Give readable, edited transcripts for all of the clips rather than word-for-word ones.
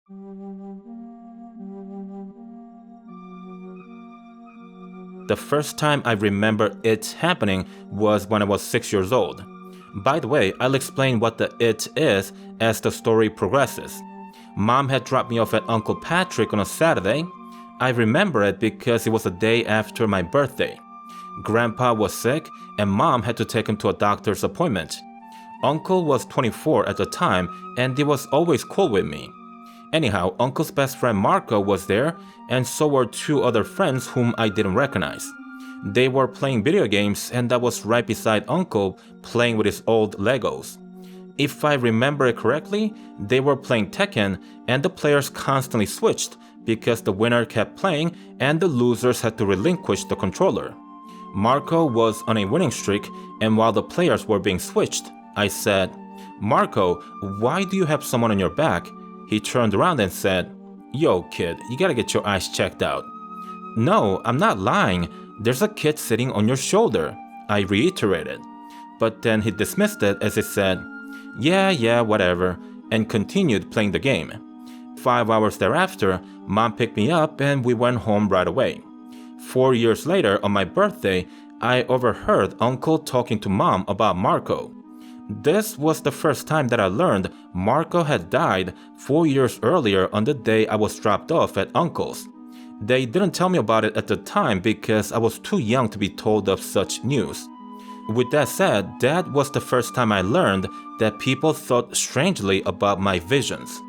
The first time I remember it happening was when I was 6 years old. By the way, I'll explain what the it is as the story progresses. Mom had dropped me off at Uncle Patrick on a Saturday. I remember it because it was the day after my birthday. Grandpa was sick and Mom had to take him to a doctor's appointment. Uncle was 24 at the time and he was always cool with me. Anyhow, Uncle's best friend Marco was there, and so were two other friends whom I didn't recognize. They were playing video games, and I was right beside Uncle playing with his old Legos. If I remember it correctly, they were playing Tekken, and the players constantly switched because the winner kept playing and the losers had to relinquish the controller. Marco was on a winning streak, and while the players were being switched, I said, "Marco, why do you have someone on your back?" He turned around and said, "Yo, kid, you gotta get your eyes checked out." "No, I'm not lying. There's a kid sitting on your shoulder," I reiterated. But then he dismissed it as he said, yeah, whatever, and continued playing the game. 5 hours thereafter, Mom picked me up and we went home right away. 4 years later, on my birthday, I overheard Uncle talking to Mom about Marco. This was the first time that I learned Marco had died 4 years earlier on the day I was dropped off at Uncle's. They didn't tell me about it at the time because I was too young to be told of such news. With that said, that was the first time I learned that people thought strangely about my visions.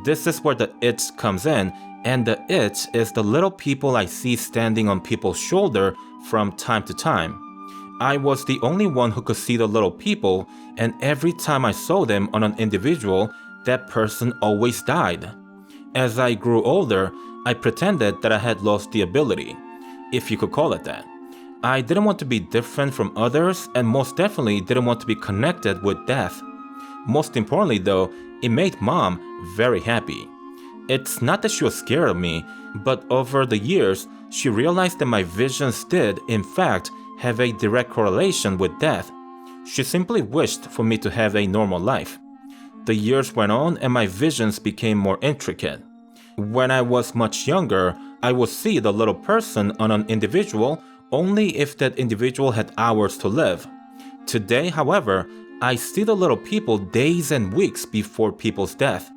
This is where the it comes in, and the it is the little people I see standing on people's shoulder from time to time. I was the only one who could see the little people, and every time I saw them on an individual, that person always died. As I grew older, I pretended that I had lost the ability, if you could call it that. I didn't want to be different from others, and most definitely didn't want to be connected with death. Most importantly though, it made Mom very happy. It's not that she was scared of me, but over the years, she realized that my visions did, in fact, have a direct correlation with death. She simply wished for me to have a normal life. The years went on and my visions became more intricate. When I was much younger, I would see the little person on an individual only if that individual had hours to live. Today, however, I see the little people days and weeks before people's death.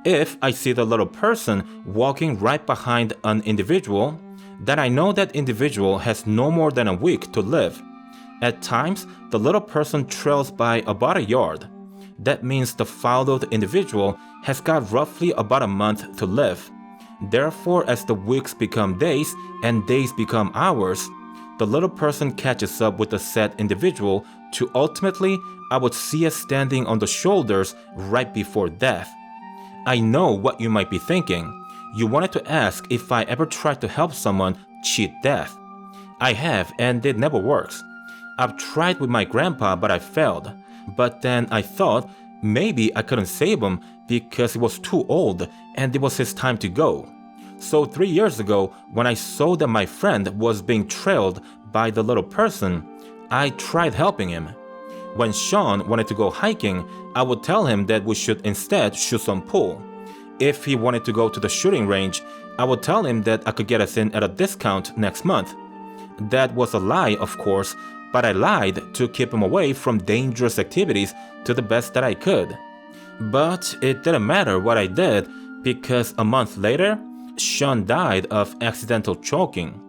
If I see the little person walking right behind an individual, then I know that individual has no more than a week to live. At times, the little person trails by about a yard. That means the followed individual has got roughly about a month to live. Therefore, as the weeks become days and days become hours, the little person catches up with the said individual to ultimately, I would see us standing on the shoulders right before death. I know what you might be thinking. You wanted to ask if I ever tried to help someone cheat death. I have, and it never works. I've tried with my grandpa, but I failed. But then I thought maybe I couldn't save him because he was too old and it was his time to go. So 3 years ago, when I saw that my friend was being trailed by the little person, I tried helping him. When Sean wanted to go hiking, I would tell him that we should instead shoot some pool. If he wanted to go to the shooting range, I would tell him that I could get us in at a discount next month. That was a lie, of course, but I lied to keep him away from dangerous activities to the best that I could. But it didn't matter what I did because a month later, Sean died of accidental choking.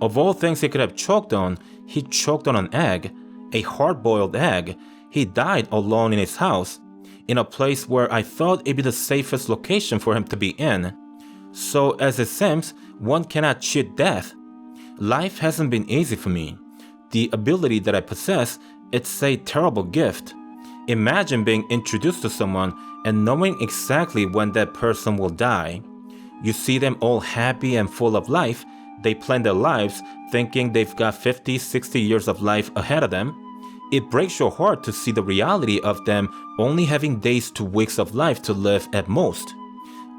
Of all things he could have choked on, he choked on an egg, a hard-boiled egg. He died alone in his house, in a place where I thought it'd be the safest location for him to be in. So as it seems, one cannot cheat death. Life hasn't been easy for me. The ability that I possess, it's a terrible gift. Imagine being introduced to someone and knowing exactly when that person will die. You see them all happy and full of life. They plan their lives thinking they've got 50, 60 years of life ahead of them. It breaks your heart to see the reality of them only having days to weeks of life to live at most.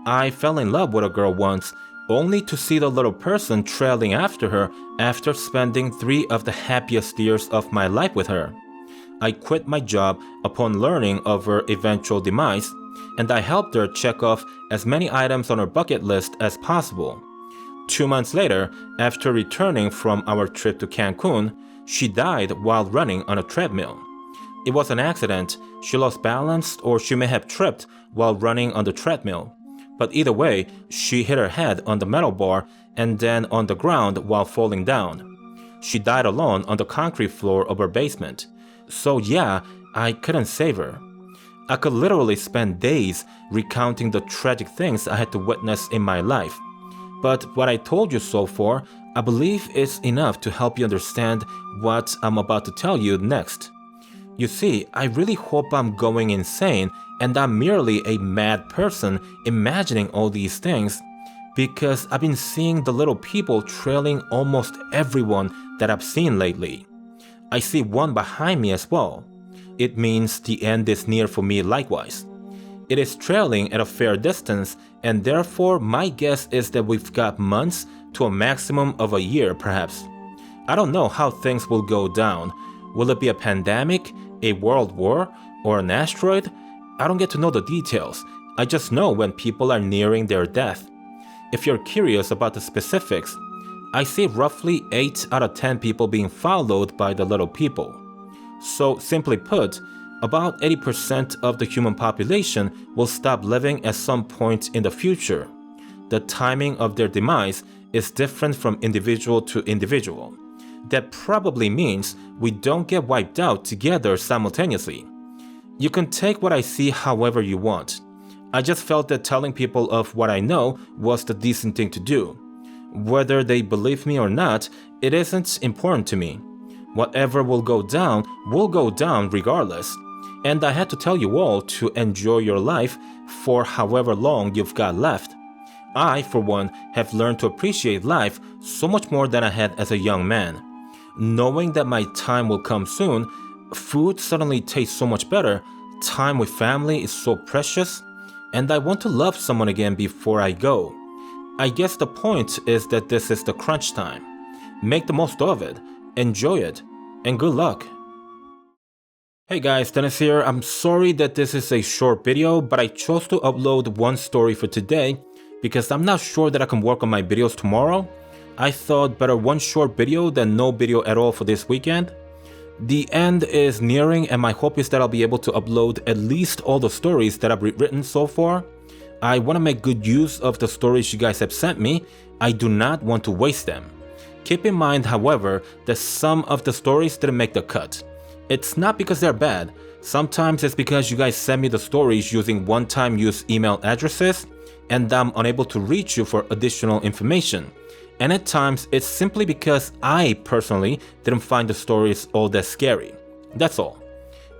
I fell in love with a girl once, only to see the little person trailing after her after spending 3 of the happiest years of my life with her. I quit my job upon learning of her eventual demise, and I helped her check off as many items on her bucket list as possible. 2 months later, after returning from our trip to Cancun, she died while running on a treadmill. It was an accident. She lost balance, or she may have tripped while running on the treadmill. But either way, she hit her head on the metal bar and then on the ground while falling down. She died alone on the concrete floor of her basement. So yeah, I couldn't save her. I could literally spend days recounting the tragic things I had to witness in my life. But what I told you so far, I believe is enough to help you understand what I'm about to tell you next. You see, I really hope I'm going insane and I'm merely a mad person imagining all these things, because I've been seeing the little people trailing almost everyone that I've seen lately. I see one behind me as well. It means the end is near for me likewise. It is trailing at a fair distance, and therefore my guess is that we've got months to a maximum of a year perhaps. I don't know how things will go down. Will it be a pandemic, a world war, or an asteroid? I don't get to know the details. I just know when people are nearing their death. If you're curious about the specifics, I see roughly 8 out of 10 people being followed by the little people. So simply put, about 80% of the human population will stop living at some point in the future. The timing of their demise is different from individual to individual. That probably means we don't get wiped out together simultaneously. You can take what I see however you want. I just felt that telling people of what I know was the decent thing to do. Whether they believe me or not, it isn't important to me. Whatever will go down regardless. And I had to tell you all to enjoy your life for however long you've got left. I, for one, have learned to appreciate life so much more than I had as a young man. Knowing that my time will come soon, food suddenly tastes so much better, time with family is so precious, and I want to love someone again before I go. I guess the point is that this is the crunch time. Make the most of it, enjoy it, and good luck. Hey guys, Dennis here. I'm sorry that this is a short video, but I chose to upload one story for today because I'm not sure that I can work on my videos tomorrow. I thought better one short video than no video at all for this weekend. The end is nearing and my hope is that I'll be able to upload at least all the stories that I've written so far. I want to make good use of the stories you guys have sent me. I do not want to waste them. Keep in mind, however, that some of the stories didn't make the cut. It's not because they're bad. Sometimes it's because you guys send me the stories using one-time use email addresses and I'm unable to reach you for additional information. And at times, it's simply because I personally didn't find the stories all that scary. That's all.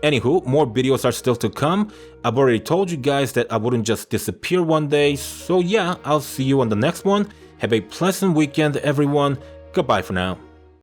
Anywho, more videos are still to come. I've already told you guys that I wouldn't just disappear one day, so yeah, I'll see you on the next one. Have a pleasant weekend, everyone. Goodbye for now.